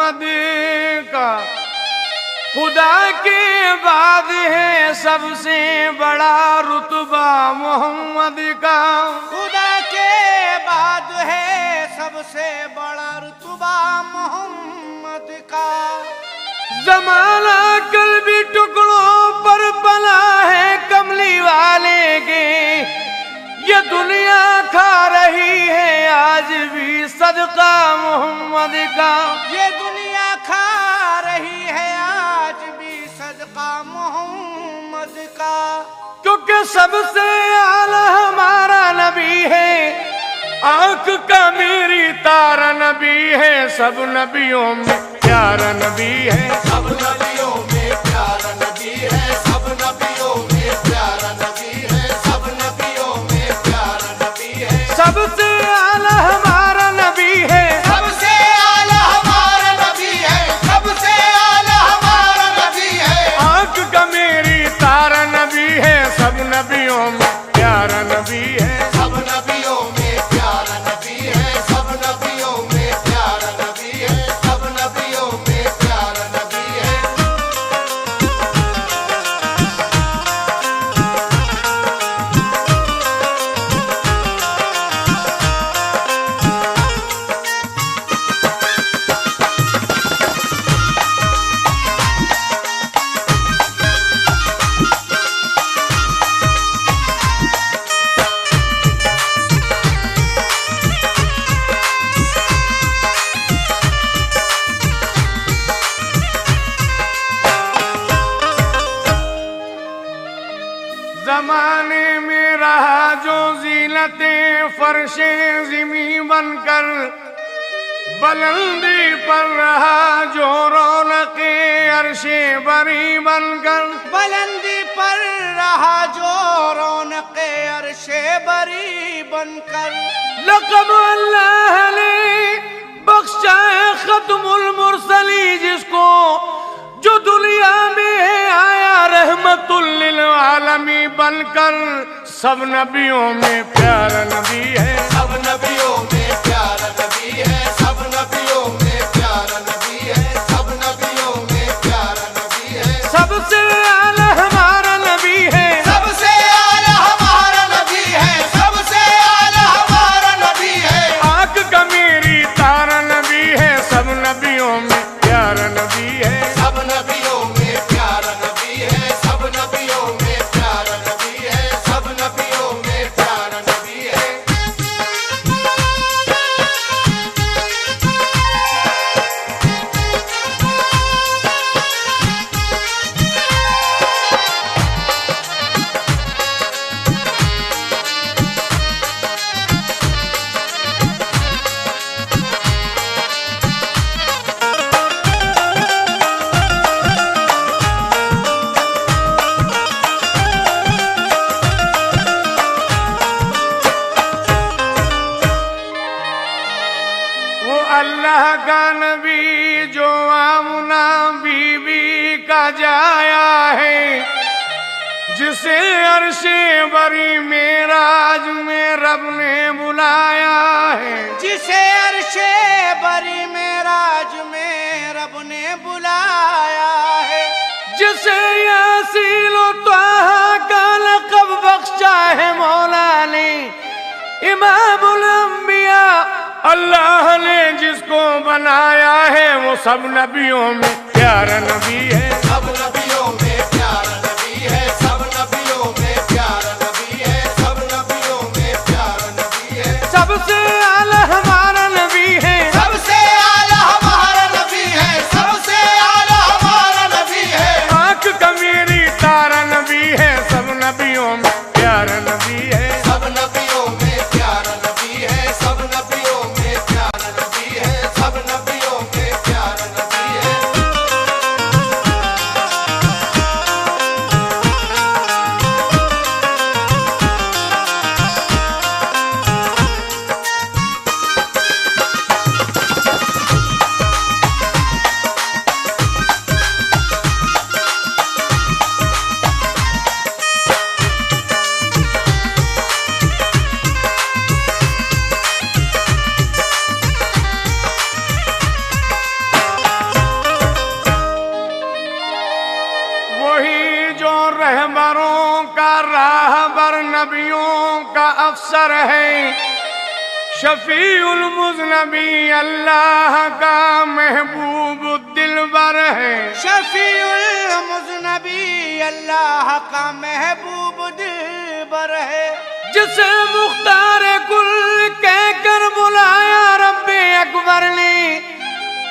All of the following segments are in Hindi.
मोहम्मद का खुदा के बाद है सबसे बड़ा रुतबा मोहम्मद का। खुदा के बाद है सबसे बड़ा रुतबा मोहम्मद का। जमाना कल भी टुकड़ों पर पला है कमली वाले के, ये दुनिया खा रही है आज भी सदका मोहम्मद का। ये दुनिया खा रही है आज भी सदका मोहम्मद का। क्योंकि सबसे आला हमारा नबी है, आंख का मेरी तारा नबी है, सब नबियों में प्यारा नबी है। सब नबियों में प्यारा नबी है, सब नबियों में प्यारा नबी है, सब नबियों में प्यारा नबी है। सबसे आला हमारा नबी है, सबसे आला हमारा नबी है, सबसे आला हमारा नबी है। आंख का मेरी तारा नबी है, सब नबियों में प्यारा नबी है। सब नबियों में प्यारा नबी है, सब नबियों में प्यारा नबी है, सब नबियों में प्यारा नबी है। जमाने में रहा जो जीनते फर्शे ज़िमी बनकर, बुलंदी पर रहा जो रौनके अर्शे बरी बनकर। बुलंदी पर रहा जो रौनके अर्शे बरी बनकर। लक़ब अल्लाह ने बख्शा है खत्मुल मुरसली जिसको, जो दुनिया में आया रहमतुल लिल आलमी बनकर। सब नबियों में प्यारा नबी है, सब नबियों में प्यारा नबी है, सब नबियों में प्यारा नबी है, सब नबियों में प्यारा नबी है। सबसे आला हमारा नबी है, सबसे आला हमारा नबी है, सबसे आला हमारा नबी है। आंख का मेरी तारा नबी है, सब नबियों में प्यारा नबी है। सब नबियों में प्यारा नबी है, सब नबियों में प्यारा नबी है, सब नबियों में प्यारा नबी है। वो अल्लाह का नबी जो आमुना बीबी का जाया है, जिसे अर्शे बरी मेराज में रब ने बुलाया है। जिसे अर्शे बरी मेराज में रब ने बुलाया है। जिसे यासीन व त्वाहा का लक़ब बख्शा है मौला ने, इमामुल अंबिया अल्लाह ने जिसको बनाया है, वो सब नबियों में प्यारा नबी है। सब नबियों में प्यारा नबी है, सब नबियों में प्यारा नबी है, सब नबियों में प्यारा नबी है। सबसे आला हमारा नबी है, सबसे आला हमारा नबी है, सबसे आला हमारा नबी है। आंख का मेरी तारा नबी है, सब नबियों में प्यारा नबी है। सब नबियों में प्यारा नबी है, सब नबियों में प्यारा नबी है, सब नबियों में प्यारा नबी है। नबियों का अफसर है, शफीउल मुज़नबी अल्लाह का महबूब दिलबर है। शफीउल मुज़नबी अल्लाह का महबूब दिलबर है। जिसे मुख्तार कुल कहकर बुलाया रब्बे अकबर ने,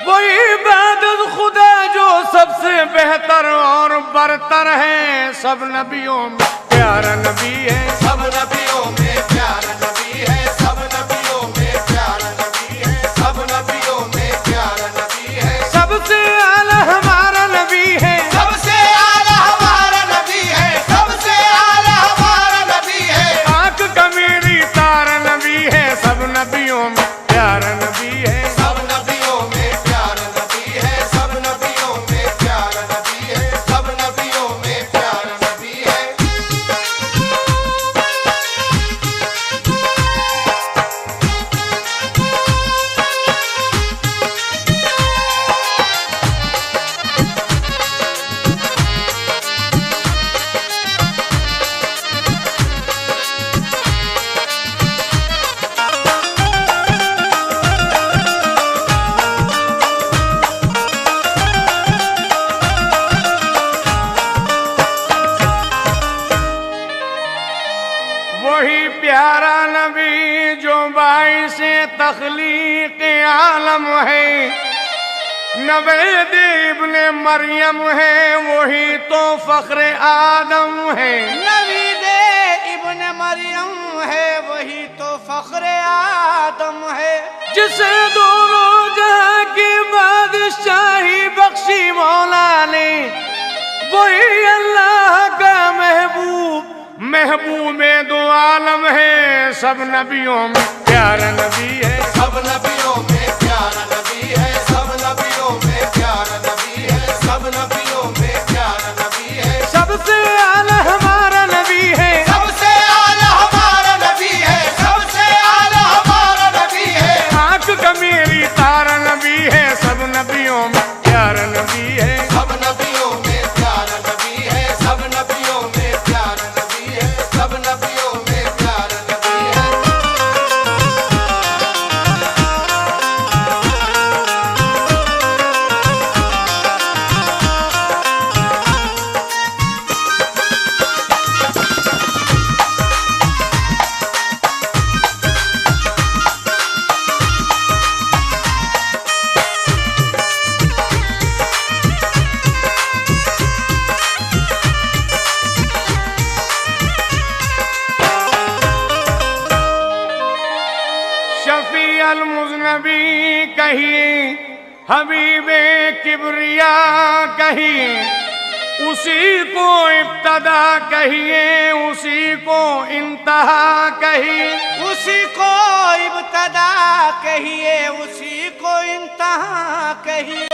वही इबादत खुदा जो सबसे बेहतर और बरतर है। सब नबियों में प्यारा नबी है, सब नबियों में प्यारा नबी है, सब नबियों में प्यारा नबी है, सब नबियों में प्यारा नबी है। सबसे आला हमारा नबी है, सबसे आला हमारा नबी है, सबसे आला हमारा नबी है। आंख का मेरी तारा नबी है। सब नबियों में प्यारा नबी है, सब नबियों में प्यारा नबी है, सब नबियों में प्यारा नबी है, सब नबियों में प्यारा नबी है। वही प्यारा नबी जो बाइसे तख्लीक आलम है, नवेद इब्ने मरियम है, वही तो फख्र आदम है। नबी दे इब्न मरियम है, वही तो फख्र आदम है। जिसे दोनों जहां की बादशाही बख्शी मौला ने, वही अल्लाह का महबूब महबूब दो आलम है। सब नबियों में प्यारा नबी है, सब नबियों में प्यारा नबी है, सब नबियों में प्यारा नबी है, सब नबियों में प्यारा नबी है। सबसे आला हमारा नबी है, सबसे आला हमारा नबी है, सबसे आला हमारा नबी है। आंख का मेरी तारा नबी है। सब नबियों में प्यारा नबी है, सब नबियों में प्यारा नबी है, सब नबियों में प्यारा नबी है, सब नबियों में प्यारा नबी है। शफी अल मुज़नबी कहिए, हबीबे किबरिया कहिए, उसी को इब्तदा कहिए, उसी को इंतहा कहिए। उसी को इब्तदा कहिए, उसी को इंतहा कहिए।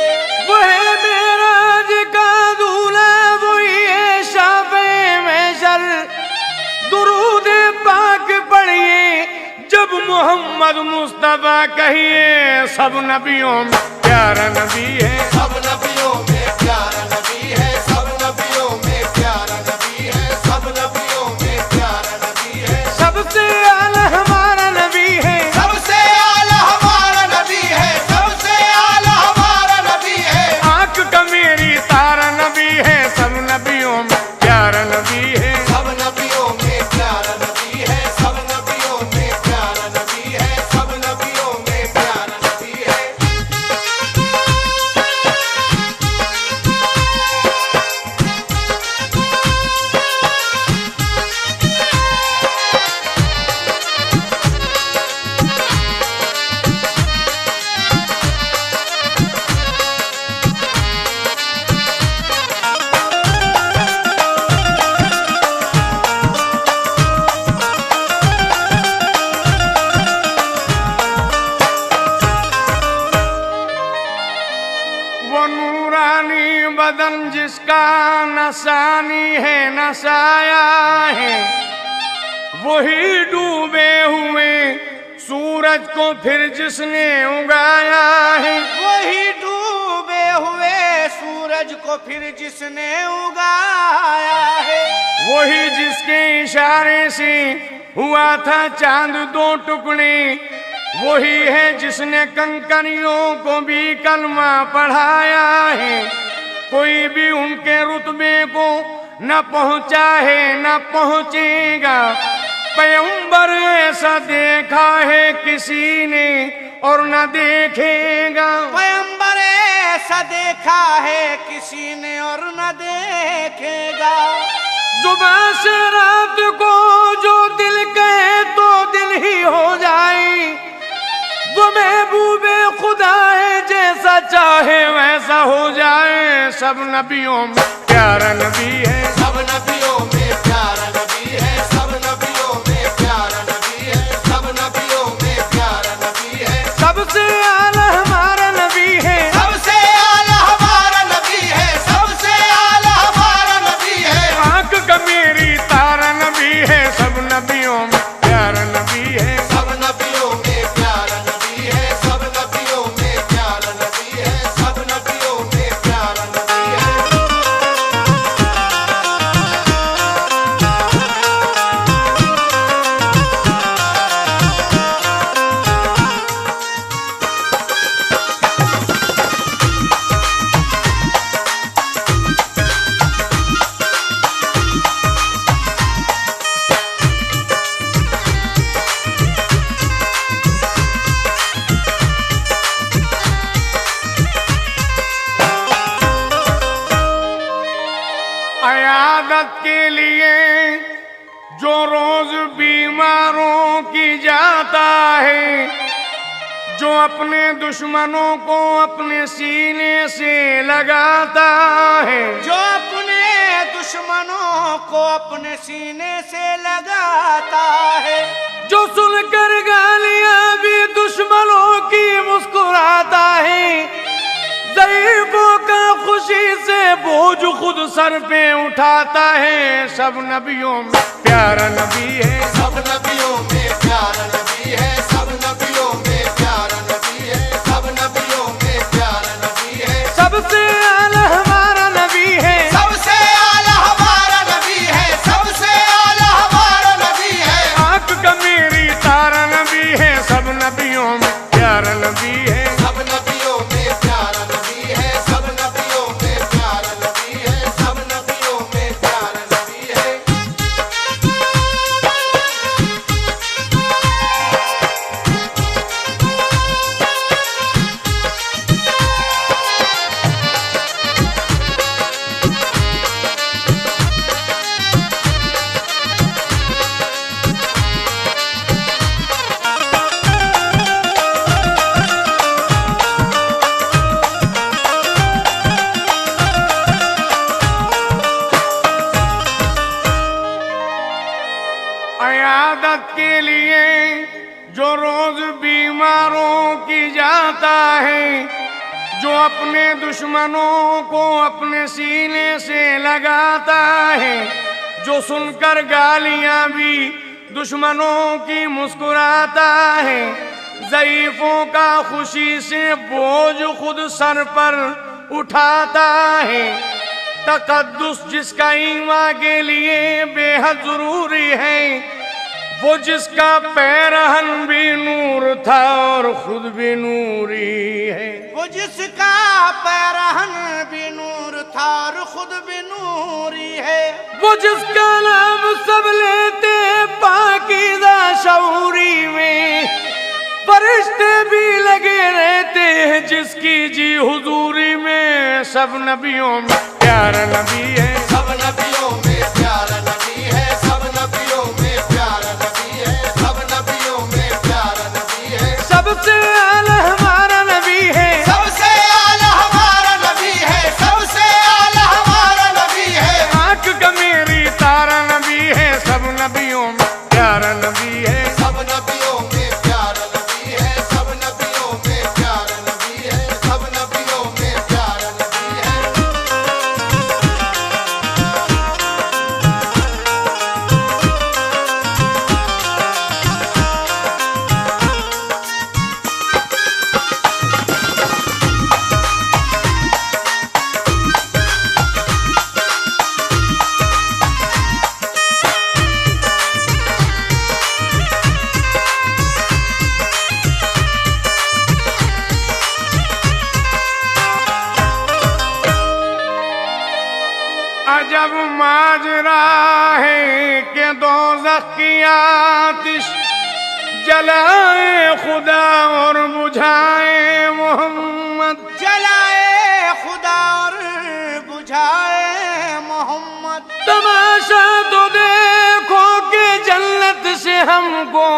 वह मेराज का दूल्हा, वही है शाफ़े महशर। दुरूद पाक पढ़िए जब मोहम्मद मुस्तफा कहिए। सब नबियों में प्यारा नबी है, सब नबियों में प्यारा नबी है, सब नबियों में प्यारा नबी है, सब नबियों में प्यारा नबी है। सबसे आला हमारा नबी है, सबसे आला हमारा नबी है, सबसे आला हमारा नबी है। आंख का मेरी तारा नबी है। सब नबियों में प्यारा नबी है, सब नबियों में प्यारा नबी है, सब नबियों में प्यारा नबी है, सब नबियों में प्यारा नबी है। वो नूरानी बदन जिसका नसानी है, नसाया है, वही डूबे हुए सूरज को फिर जिसने उगाया है। वही डूबे हुए सूरज सूरज को फिर जिसने उगाया है, वही जिसके इशारे से हुआ था चांद दो टुकड़े, वही है जिसने कंकरियों को भी कलमा पढ़ाया है। कोई भी उनके रुतबे को न पहुंचा है न पहुंचेगा। पैगंबर ऐसा देखा है किसी ने और न देखेगा। पैगंबर ऐसा देखा है किसी ने और न देखेगा। जुबान से रात को जो दिल कहे तो दिल ही हो जाए। वो महबूबे खुदा है, जैसा चाहे वैसा हो जाए। सब नबियों में प्यारा नबी है, सब नबियों में प्यारा नबी है, सब नबियों में प्यारा नबी है, सब नबियों में प्यारा नबी है। सबसे आला हमारा नबी है, सबसे आला हमारा नबी है, सबसे आला हमारा नबी है। आंख का मेरी तारा नबी है। सब नबियों में प्यारा नबी है, सब नबियों में प्यारा नबी है, सब नबियों में प्यारा नबी है, सब नबियों में प्यारा नबी है। अयादत के लिए जो रोज बीमारों की जाता है, जो अपने दुश्मनों को अपने सीने से लगाता है, जो अपने दुश्मनों को अपने सीने से लगाता है, जो सुनकर गालियां भी दुश्मनों की मुस्कुराता है, ज़ईफ़ों का खुशी से बोझ खुद सर पे उठाता है। सब नबियों में प्यारा नबी है, सब नबियों में प्यारा नबी है, सब नबियों में प्यारा नबी है, सब नबियों में प्यारा नबी है। सबसे आला हमारा नबी है, सबसे आला हमारा नबी है, सबसे आला हमारा नबी है। आंख का मेरी तारा नबी है। सब नबियों में प्यारा नबी है, सब नबियों में प्यारा नबी है, सब नबियों में प्यारा नबी है, सब नबियों में प्यारा नबी है। अयादत के लिए जो रोज बीमारों की जाता है, जो अपने दुश्मनों को अपने सीने से लगाता है, जो सुनकर गालियां भी दुश्मनों की मुस्कुराता है, ज़ईफ़ों का खुशी से बोझ खुद सर पर उठाता है। तकद्दुस जिसका ईमान के लिए बेहद जरूरी है, वो जिसका पैरहन भी नूर था और खुद भी नूरी है। वो जिसका पैरहन भी नूर था और खुद भी नूरी है। वो जिसका नाम सब लेते पाकीज़ा शऊरी में, फरिश्ते भी लगे रहते हैं जिसकी जी हुजूरी में। सब नबियों में प्यारा नबी है, सब नबियों में प्यारा नबी है, सब नबियों में प्यारा नबी है, सब नबियों में प्यारा नबी है। सबसे आला हमारा नबी है, सबसे आला हमारा नबी है, सबसे आला हमारा नबी है। आंख का मेरी तारा नबी है। सब नबियों में प्यारा नबी है, सब नबियों में प्यारा नबी है, सब नबियों में प्यारा नबी है, सब नबियों में प्यारा नबी है। अजब माजरा है कि दोज़ख की आतिश जलाए खुदा और बुझाए मोहम्मद। जलाए खुदा और बुझाए मोहम्मद। तमाशा तो देखो कि जन्नत से हमको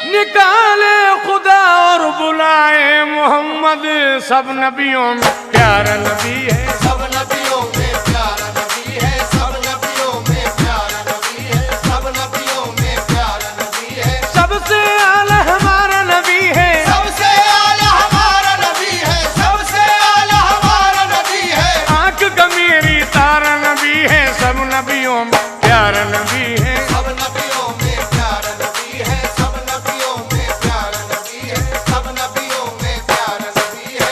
निकाले खुदा और बुलाए मोहम्मद। सब नबियों में प्यारा नबी है, सब नबियों में प्यारा नबी है, सब नबियों में प्यारा नबी है, सब नबियों में प्यारा नबी है। सबसे आला हमारा नबी है, सबसे आला हमारा नबी है, सबसे आला हमारा नबी है। आंख का मेरी तारा नबी है। सब नबियों में प्यारा नबी है, सब नबियों में प्यारा नबी है, सब नबियों में प्यारा नबी है, सब नबियों में प्यारा नबी है।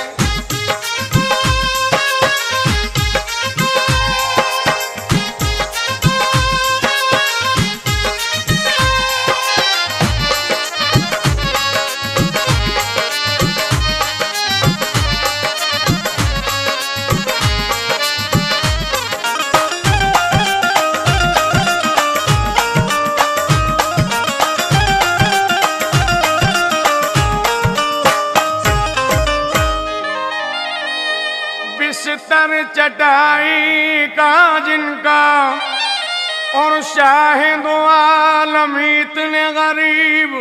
बिस्तर चटाई का जिनका और शाहिद आलम इतने गरीब,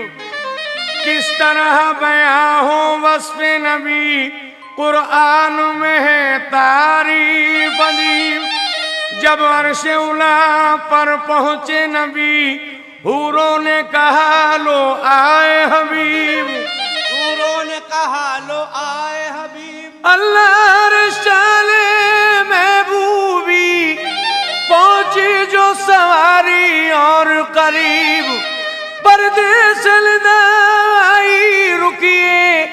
किस तरह बयां हो वस्फ़ नबी कुरान में है तारीफ अजीब। जब अर्श उला पर पहुंचे नबी हूरों ने कहा लो आए हबीब। हूरों ने कहा लो आए हबीब। अल्लाह रशाले महबूबी पहुंची जो सवारी और करीब, परदेस आई रुकिए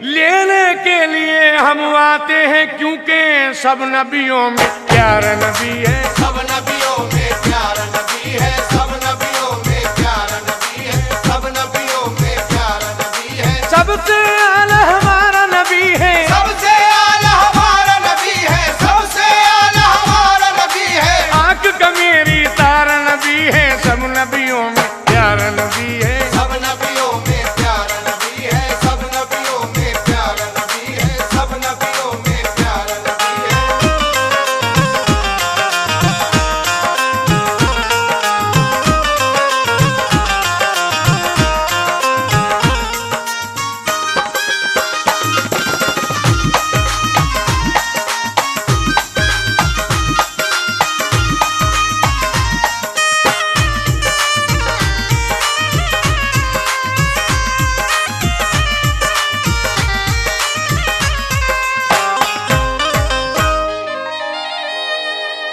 लेने के लिए हम आते हैं, क्योंकि सब नबियों में प्यारा नबी है। सब नबियों में प्यारा नबी है, सब नबियों में प्यारा नबी है, सब नबियों में प्यारा नबी है। सबसे आला हमारा नबी है, सबसे आला हमारा नबी है, सबसे आला हमारा नबी है। आंख का मेरी तारा नबी है। सब नबियों में प्यारा नबी है, सब नबियों में प्यारा नबी है, सब नबियों में प्यारा नबी है, सब नबियों में प्यारा नबी है।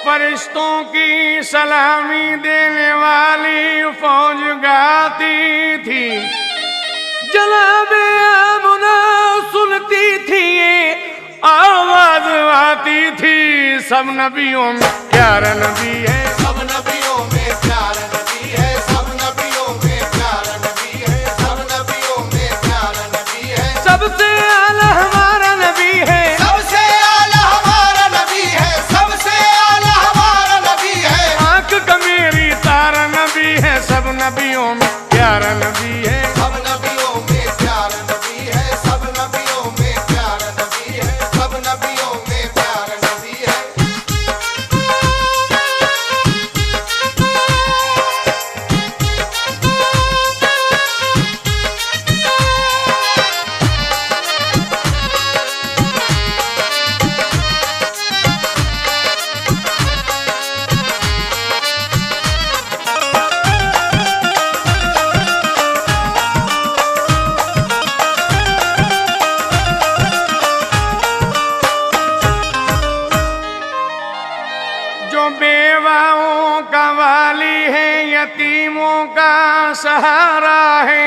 फरिश्तों की सलामी देने वाली फौज गाती थी, जनाबे आमना सुनती थी, ये आवाज आती थी। सब नबियों में प्यारा नबी है, सब नबियों में प्यारा नबी है, सब नबियों में प्यारा नबी है, सब नबियों में प्यारा नबी है। सबसे आला हमारा नबी है, सबसे आला हमारा नबी है, सबसे आला हमारा नबी है। आंख का मेरी तारा नबी है। सब नबियों में प्यारा नबी है, सब नबियों में प्यारा नबी है, सब नबियों में प्यारा नबी है, सब नबियों में प्यारा नबी है। जो बेवाओं का वाली है, यतीमों का सहारा है,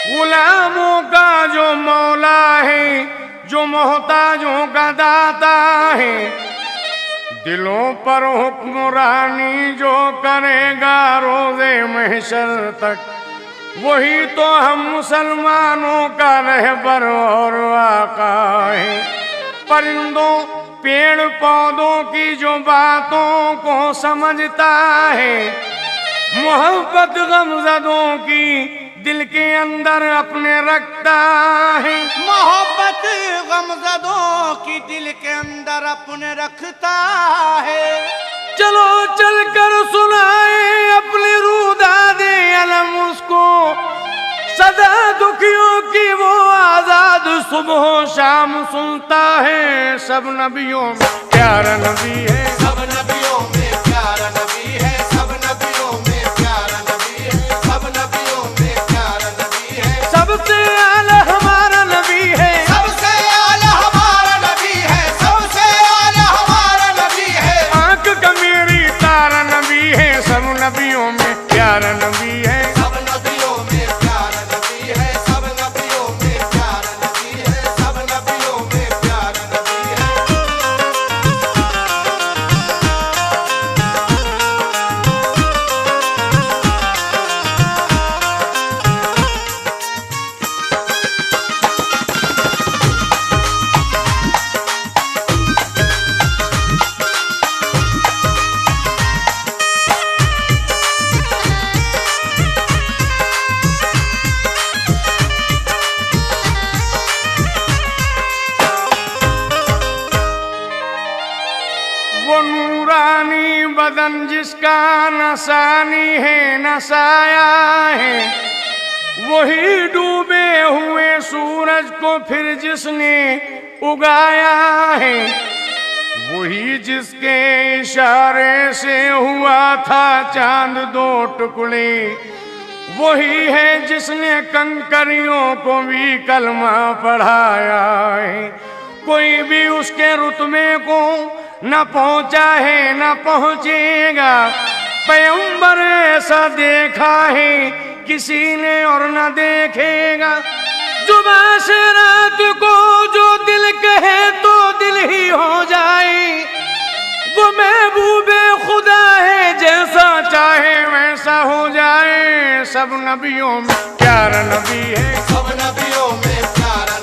गुलामों का जो मौला है, जो मोहताजों का दाता है। दिलों पर हुक्मरानी जो करेगा रोजे महशर तक, वही तो हम मुसलमानों का रहबर और आका है। परिंदों पेड़ पौधों की जो बातों को समझता है, मोहब्बत गमज़दों की दिल के अंदर अपने रखता है। मोहब्बत गमज़दों की दिल के अंदर अपने रखता है। चलो चल कर सुनाए अपनी रूदादे अलम उसको, सदा दुखियों की वो आजाद सुबह शाम सुनता है। सब नबियों में प्यारा नबी है, सब नबियों में प्यारा नबी है, सब नबियों में प्यारा नबी है, सब नबियों में प्यारा नबी है। सबसे आला हमारा नबी है, सबसे आला हमारा नबी है, सबसे आला हमारा नबी है। आंख का मेरी तारा नबी है। सब नबियों में प्यारा नबी है, सब नबियों में प्यारा नबी है, सब नबियों में प्यारा नबी है, सब नबियों में प्यारा नबी है। वो नूरानी बदन जिसका नसानी है नसाया है, वही डूबे हुए सूरज को फिर जिसने उगाया है, वही जिसके इशारे से हुआ था चांद दो टुकड़े, वही है जिसने कंकरियों को भी कलमा पढ़ाया है। कोई भी उसके रुतबे को न पहुंचा है न पहुंचेगा। पैगंबर ऐसा देखा है किसी ने और न देखेगा। जुबां से रात को जो दिल कहे तो दिल ही हो जाए, वो महबूबे खुदा है जैसा चाहे वैसा हो जाए। सब नबियों में प्यारा नबी है, सब नबियों में प्यारा